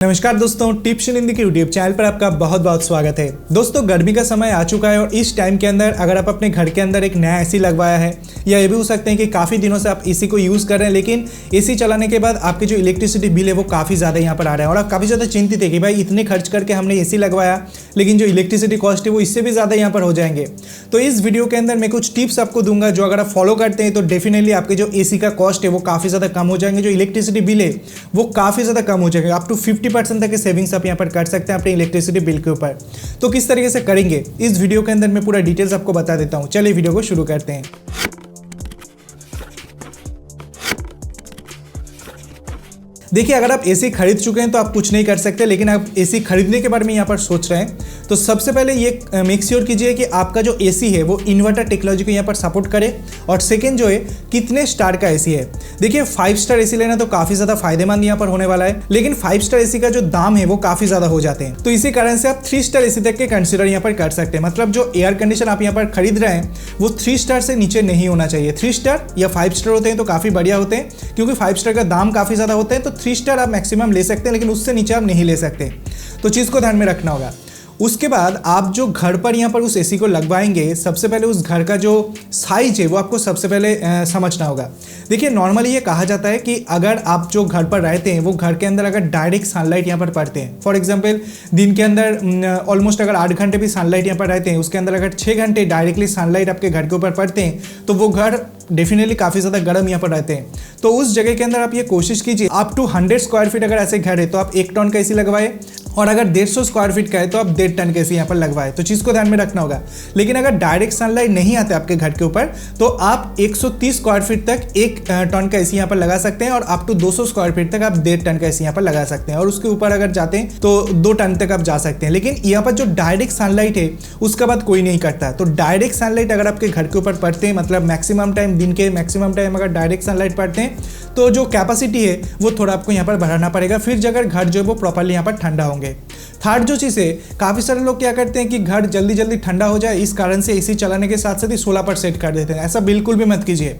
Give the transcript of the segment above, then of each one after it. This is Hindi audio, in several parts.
नमस्कार दोस्तों, टिप्स इन हिंदी के यूट्यूब चैनल पर आपका बहुत बहुत स्वागत है। दोस्तों, गर्मी का समय आ चुका है और इस टाइम के अंदर अगर आप अपने घर के अंदर एक नया एसी लगवाया है या ये भी हो सकते हैं कि काफ़ी दिनों से आप एसी को यूज़ कर रहे हैं, लेकिन एसी चलाने के बाद आपके जो इलेक्ट्रिसिटी बिल है वो काफ़ी ज़्यादा यहाँ पर आ रहा है और आप काफ़ी ज़्यादा चिंतित है कि भाई इतने खर्च करके हमने एसी लगवाया लेकिन जो इलेक्ट्रिसिटी कॉस्ट है वो इससे भी ज़्यादा यहाँ पर हो जाएंगे। तो इस वीडियो के अंदर मैं कुछ टिप्स आपको दूंगा जो अगर आप फॉलो करते हैं तो डेफिनेटली आपके जो एसी का कॉस्ट है वो काफ़ी ज़्यादा कम हो जाएंगे, जो इलेक्ट्रिसिटी बिल है वो काफ़ी ज़्यादा कम हो जाएगा। अप टू 50% तक के सेविंग्स आप यहाँ पर कर सकते हैं अपने इलेक्ट्रिसिटी बिल के ऊपर। तो किस तरीके से करेंगे इस वीडियो के अंदर मैं पूरा डिटेल्स आपको बता देता हूँ। चलिए वीडियो को शुरू करते हैं। देखिए, अगर आप एसी खरीद चुके हैं तो आप कुछ नहीं कर सकते, लेकिन आप एसी खरीदने के बारे में यहाँ पर सोच रहे हैं तो सबसे पहले ये मेक श्योर कीजिए कि आपका जो एसी है वो इन्वर्टर टेक्नोलॉजी को यहाँ पर सपोर्ट करे और सेकेंड जो है कितने स्टार का एसी है। देखिए, 5 स्टार एसी लेना तो काफ़ी ज़्यादा फायदेमंद यहाँ पर होने वाला है, लेकिन 5 स्टार एसी का जो दाम है वो काफ़ी ज़्यादा हो जाते हैं। तो इसी कारण से आप 3 स्टार एसी तक के कंसिडर यहाँ पर कर सकते हैं। मतलब जो एयर कंडीशन आप यहाँ पर खरीद रहे हैं वो 3 स्टार से नीचे नहीं होना चाहिए। 3 स्टार या 5 स्टार होते हैं तो काफ़ी बढ़िया होते हैं, क्योंकि 5 स्टार का दाम काफ़ी ज़्यादा होता है। तो 3 स्टार आप मैक्सिमम ले सकते हैं, लेकिन उससे नीचे आप नहीं ले सकते। तो चीज़ को ध्यान में रखना होगा। उसके बाद आप जो घर पर यहाँ पर उस एसी को लगवाएंगे, सबसे पहले उस घर का जो साइज है वो आपको सबसे पहले समझना होगा। देखिए, नॉर्मली ये कहा जाता है कि अगर आप जो घर पर रहते हैं वो घर के अंदर अगर डायरेक्ट सनलाइट यहाँ पर पड़ते हैं, फॉर एग्जांपल दिन के अंदर ऑलमोस्ट अगर 8 घंटे भी सनलाइट यहाँ पर रहते हैं, उसके अंदर अगर 6 घंटे डायरेक्टली सनलाइट आपके घर के ऊपर पड़ते हैं तो वो घर डेफिनेटली काफ़ी ज़्यादा गर्म यहाँ पर रहते हैं। तो उस जगह के अंदर आप ये कोशिश कीजिए अप टू 100 स्क्वायर फीट अगर ऐसे घर है तो आप 1 टन का एसी लगवाए, और अगर 150 स्क्वायर फीट का है तो आप 1.5 टन का एसी यहाँ पर लगवाए। तो चीज़ को ध्यान में रखना होगा। लेकिन अगर डायरेक्ट सनलाइट नहीं आते आपके घर के ऊपर तो आप 130 स्क्वायर फीट तक 1 टन का एसी यहाँ पर लगा सकते हैं, और अप टू 200 स्क्वायर फीट तक आप 1.5 टन का एसी यहाँ पर लगा सकते हैं, और उसके ऊपर अगर जाते हैं तो 2 टन तक आप जा सकते हैं। लेकिन यहाँ पर जो डायरेक्ट सनलाइट है उसका बात कोई नहीं करता। तो डायरेक्ट सनलाइट अगर आपके घर के ऊपर पड़ते हैं, मतलब मैक्सिमम टाइम दिन के मैक्सिमम टाइम अगर डायरेक्ट सनलाइट पड़ते हैं तो जो कैपेसिटी है वो थोड़ा आपको यहाँ पर बढ़ाना पड़ेगा, फिर जगह घर जो है वो प्रॉपर्ली यहाँ पर ठंडा होंगे। थर्ड जो चीज़ है, काफ़ी सारे लोग क्या करते हैं कि घर जल्दी जल्दी ठंडा हो जाए, इस कारण से एसी चलाने के साथ साथ ही 16 पर सेट कर देते हैं। ऐसा बिल्कुल भी मत कीजिए।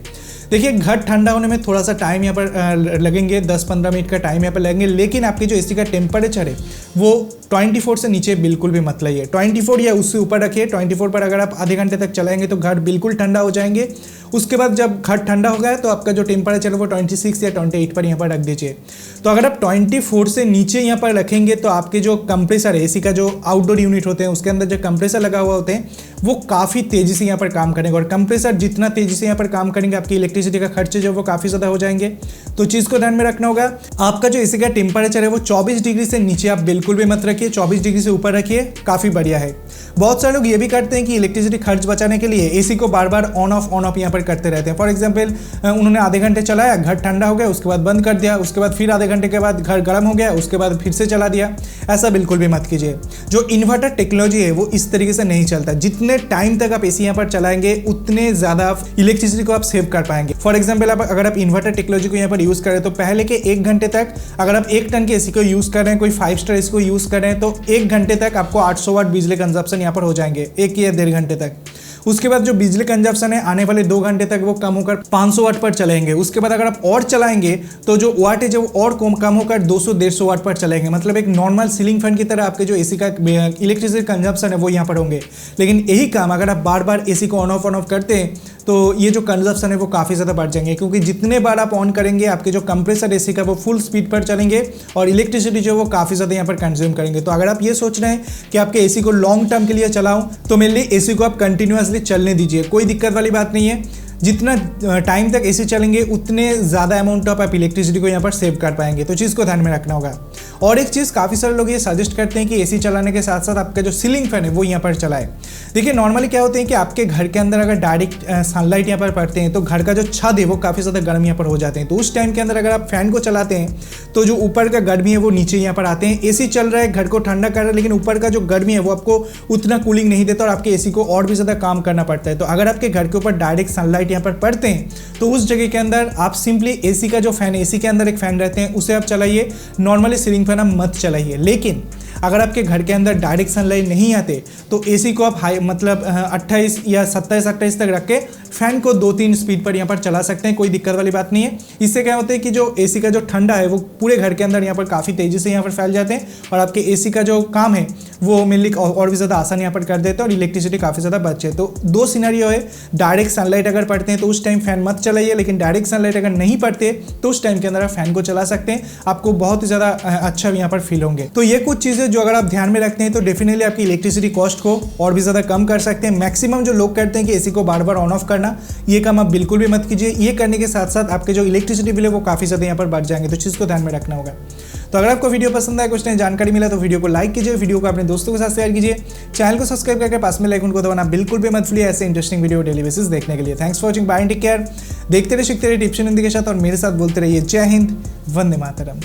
देखिए, घर ठंडा होने में थोड़ा सा टाइम यहाँ पर लगेंगे, 10-15 मिनट का टाइम यहाँ पर लगेंगे, लेकिन आपके जो एसी का टेम्परेचर है वो 24 से नीचे बिल्कुल भी मत लाइए। 24 या उससे ऊपर रखिए। 24 पर अगर आप आधे घंटे तक चलाएंगे तो घर बिल्कुल ठंडा हो जाएंगे। उसके बाद जब घर ठंडा हो गया तो आपका जो टेम्परेचर है वो 26 या 28 पर यहाँ पर रख दीजिए। तो अगर आप 24 से नीचे यहाँ पर रखेंगे तो आपके जो कंप्रेसर है, एसी का जो आउटडोर यूनिट होते हैं उसके अंदर जो कंप्रेसर लगा हुआ होते हैं वो काफ़ी तेज़ी से यहाँ पर काम करेंगे, और कंप्रेसर जितना तेज़ी से यहाँ पर काम करेंगे आपकी इलेक्ट्रिसिटी का खर्चे जो वो काफ़ी ज़्यादा हो जाएंगे। तो चीज़ को ध्यान में रखना होगा। आपका जो एसी का टेम्परेचर है वो 24 डिग्री से नीचे आप बिल्कुल भी मत रखिए, 24 डिग्री से ऊपर रखिए, काफ़ी बढ़िया है। बहुत सारे लोग ये भी करते हैं कि इलेक्ट्रिसिटी खर्च बचाने के लिए एसी को बार बार ऑन ऑफ यहाँ पर करते रहते हैं। फॉर एग्जांपल, उन्होंने आधे घंटे चलाया, घर ठंडा हो गया, उसके बाद बंद कर दिया, उसके बाद फिर आधे घंटे के बाद घर गर्म हो गया, उसके बाद फिर से चला दिया। ऐसा बिल्कुल भी मत कीजिए। जो इन्वर्टर टेक्नोलॉजी है वो इस तरीके से नहीं चलता। जितने टाइम तक आप एसी यहाँ पर चलाएंगे उतने ज़्यादा इलेक्ट्रिसिटी को आप सेव कर पाएंगे। फॉर एग्जाम्पल, अगर आप इन्वर्टर टेक्नोलॉजी को यहाँ पर यूज़ करें तो पहले के 1 घंटे तक अगर आप 1 टन के एसी को यूज़ कर रहे हैं, कोई 5 स्टार एसी को यूज़ कर रहे हैं तो 1 घंटे तक आपको 800 वाट बिजली कंजप्शन यहाँ पर हो जाएंगे, 1 या 1.5 घंटे तक। उसके बाद जो बिजली कंजप्शन है आने वाले 2 घंटे तक वो कम होकर 500 वाट पर चलेंगे। उसके बाद अगर आप और चलाएंगे तो जो वाट है जो और कम होकर 200-150 वाट पर चलेंगे। मतलब एक नॉर्मल सीलिंग फैन की तरह आपके जो एसी का इलेक्ट्रिसिटी कंजप्शन है वो यहाँ पर होंगे। लेकिन यही काम अगर आप बार बार एसी को ऑन ऑफ करते हैं तो ये जो कंजप्शन है वो काफ़ी ज़्यादा बढ़ जाएंगे, क्योंकि जितने बार आप ऑन करेंगे आपके जो कंप्रेसर एसी का वो फुल स्पीड पर चलेंगे और इलेक्ट्रिसिटी जो वो काफ़ी ज़्यादा यहाँ पर कंज्यूम करेंगे। तो अगर आप ये सोच रहे हैं कि आपके एसी को लॉन्ग टर्म के लिए चलाऊं तो मेरे लिए एसी को आप कंटिन्यूसली चलने दीजिए, कोई दिक्कत वाली बात नहीं है। जितना टाइम तक एसी चलेंगे उतने ज़्यादा अमाउंट ऑफ आप इलेक्ट्रिसिटी को यहाँ पर सेव कर पाएंगे। तो चीज़ को ध्यान में रखना होगा। और एक चीज़, काफ़ी सारे लोग ये सजेस्ट करते हैं कि एसी चलाने के साथ साथ आपका जो सीलिंग फैन है वो यहाँ पर चलाए। देखिए, नॉर्मली क्या होते हैं कि आपके घर के अंदर अगर डायरेक्ट सनलाइट यहाँ पर पड़ते हैं तो घर का जो छत है वो काफ़ी ज़्यादा गर्म यहाँ पर हो जाते हैं। तो उस टाइम के अंदर अगर आप फैन को चलाते हैं तो जो ऊपर का गर्मी है वो नीचे यहाँ पर आते हैं। एसी चल रहा है, घर को ठंडा कर रहा है, लेकिन ऊपर का जो गर्मी है वो आपको उतना कूलिंग नहीं देता और आपके एसी को और भी ज़्यादा काम करना पड़ता है। तो अगर आपके घर के ऊपर डायरेक्ट सनलाइट यहाँ पर पड़ते हैं तो उस जगह के अंदर आप सिंपली एसी का जो फैन, एसी के अंदर एक फैन रहते हैं उसे आप चलाइए। नॉर्मली सीलिंग फैन आप मत चलाइए। लेकिन अगर आपके घर के अंदर डायरेक्ट सनलाइट नहीं आते तो एसी को आप हाई मतलब 28 या 27-28 तक रख के फैन को 2-3 स्पीड पर यहाँ पर चला सकते हैं, कोई दिक्कत वाली बात नहीं है। इससे क्या होता है कि जो एसी का जो ठंडा है वो पूरे घर के अंदर यहाँ पर काफ़ी तेज़ी से यहाँ पर फैल जाते हैं और आपके एसी का जो काम है वो मेनली और भी ज़्यादा आसान यहाँ पर कर देते हैं और इलेक्ट्रिसिटी काफ़ी ज़्यादा बचे। तो 2 सिनेरियो है, डायरेक्ट सनलाइट अगर पड़ते हैं तो उस टाइम फैन मत चलाइए, लेकिन डायरेक्ट सनलाइट अगर नहीं पड़ते तो उस टाइम के अंदर आप फैन को चला सकते हैं, आपको बहुत ही ज़्यादा अच्छा यहाँ पर फील होंगे। तो ये कुछ चीज़ें जो अगर आप ध्यान में रखते हैं तो डेफिनेटली आपकी इलेक्ट्रिसिटी कॉस्ट को और भी ज़्यादा कम कर सकते हैं। मैक्सिमम जो लोग करते हैं कि एसी को बार बार ऑन ऑफ करना, ये काम आप बिल्कुल भी मत कीजिए। ये करने के साथ साथ आपके जो इलेक्ट्रिसिटी बिल है वो काफ़ी ज़्यादा यहाँ पर बढ़ जाएंगे, तो चीज़ को ध्यान में रखना होगा। तो अगर आपको वीडियो पसंद आया, कुछ नई जानकारी मिला तो वीडियो को लाइक कीजिए, वीडियो को अपने दोस्तों के साथ शेयर कीजिए, चैनल को सब्सक्राइब करके पास में लाइकन को दबाना बिल्कुल भी मत भूलिए ऐसे इंटरेस्टिंग वीडियो डेली बेसिस देखने के लिए। Thanks for watching, bye and take care. देखते रहिए सीखते रहिए टिप्स हिंदी के साथ और मेरे साथ बोलते रहिए जय हिंद, वंदे मातरम।